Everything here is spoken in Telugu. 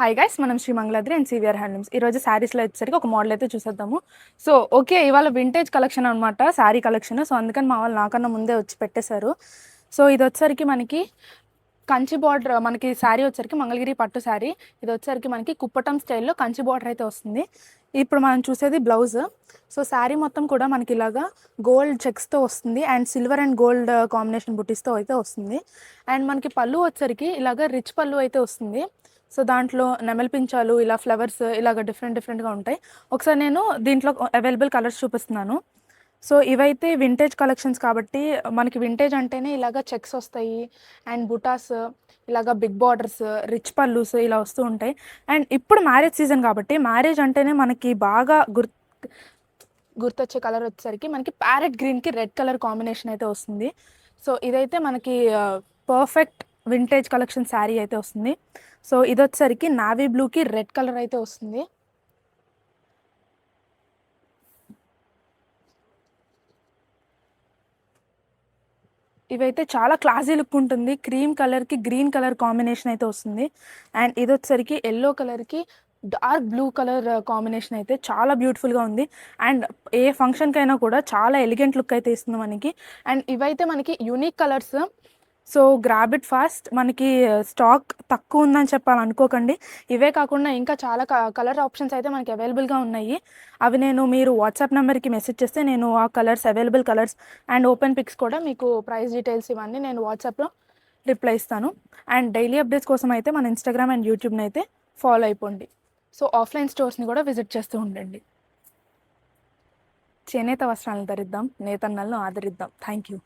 హాయ్ గైస్, మనం Shri Mangaladri and CVR handlooms. ఈరోజు శారీస్లో వచ్చేసరికి ఒక మోడల్ అయితే చూసేద్దాము. సో ఓకే, ఇవాళ వింటేజ్ కలెక్షన్ అనమాట, శారీ కలెక్షన్. సో అందుకని మా వాళ్ళు నాకన్నా ముందే వచ్చి పెట్టేశారు. సో ఇది వచ్చేసరికి మనకి కంచి బార్డర్, మనకి శారీ వచ్చేసరికి మంగళగిరి పట్టు శారీ. ఇది వచ్చేసరికి మనకి కుప్పటం స్టైల్లో కంచి బార్డర్ అయితే వస్తుంది. ఇప్పుడు మనం చూసేది బ్లౌజ్. సో శారీ మొత్తం కూడా మనకి ఇలాగా గోల్డ్ చెక్స్తో వస్తుంది and silver and gold combination బుటీస్తో అయితే వస్తుంది. అండ్ మనకి పళ్ళు వచ్చేసరికి ఇలాగ రిచ్ పళ్ళు అయితే వస్తుంది. సో దాంట్లో నెమలి పించాలు, ఇలా ఫ్లవర్స్, ఇలాగ డిఫరెంట్గా ఉంటాయి. ఒకసారి నేను దీంట్లో అవైలబుల్ కలర్స్ చూపిస్తున్నాను. సో ఇవైతే వింటేజ్ కలెక్షన్స్ కాబట్టి మనకి వింటేజ్ అంటేనే ఇలాగ చెక్స్ వస్తాయి అండ్ బుటాస్, ఇలాగ బిగ్ బార్డర్స్, రిచ్ పల్లూస్ ఇలా వస్తూ ఉంటాయి. అండ్ ఇప్పుడు మ్యారేజ్ సీజన్ కాబట్టి మ్యారేజ్ అంటేనే మనకి బాగా గుర్తొచ్చే కలర్ వచ్చేసరికి మనకి ప్యారెట్ గ్రీన్కి రెడ్ కలర్ కాంబినేషన్ అయితే వస్తుంది. సో ఇదైతే మనకి పర్ఫెక్ట్ వింటేజ్ కలెక్షన్ శారీ అయితే వస్తుంది. సో ఇది వచ్చేసరికి నావీ బ్లూకి రెడ్ కలర్ అయితే వస్తుంది. ఇవైతే చాలా క్లాసీ లుక్ ఉంటుంది. క్రీమ్ కలర్కి గ్రీన్ కలర్ కాంబినేషన్ అయితే వస్తుంది. అండ్ ఇది వచ్చేసరికి ఎల్లో కలర్కి డార్క్ బ్లూ కలర్ కాంబినేషన్ అయితే చాలా బ్యూటిఫుల్గా ఉంది. అండ్ ఏ ఫంక్షన్కైనా కూడా చాలా ఎలిగెంట్ లుక్ అయితే ఇస్తుంది మనకి. అండ్ ఇవైతే మనకి unique colours. So grab it fast. మనకి స్టాక్ తక్కువ ఉందని చెప్పాలనుకోకండి. ఇవే కాకుండా ఇంకా చాలా కలర్ ఆప్షన్స్ అయితే మనకి అవైలబుల్గా ఉన్నాయి. అవి మీరు వాట్సాప్ నెంబర్కి మెసేజ్ చేస్తే నేను ఆ colours, available colours and open pics కూడా మీకు ప్రైస్ డీటెయిల్స్ ఇవన్నీ నేను వాట్సాప్లో రిప్లై ఇస్తాను. అండ్ డైలీ అప్డేట్స్ కోసం అయితే మన ఇన్స్టాగ్రామ్ అండ్ యూట్యూబ్ని అయితే ఫాలో అయిపోండి. సో ఆఫ్లైన్ స్టోర్స్ని కూడా విజిట్ చేస్తూ ఉండండి. చేనేత వస్త్రాలను ధరిద్దాం, నేతన్నలను ఆదరిద్దాం. Thank you.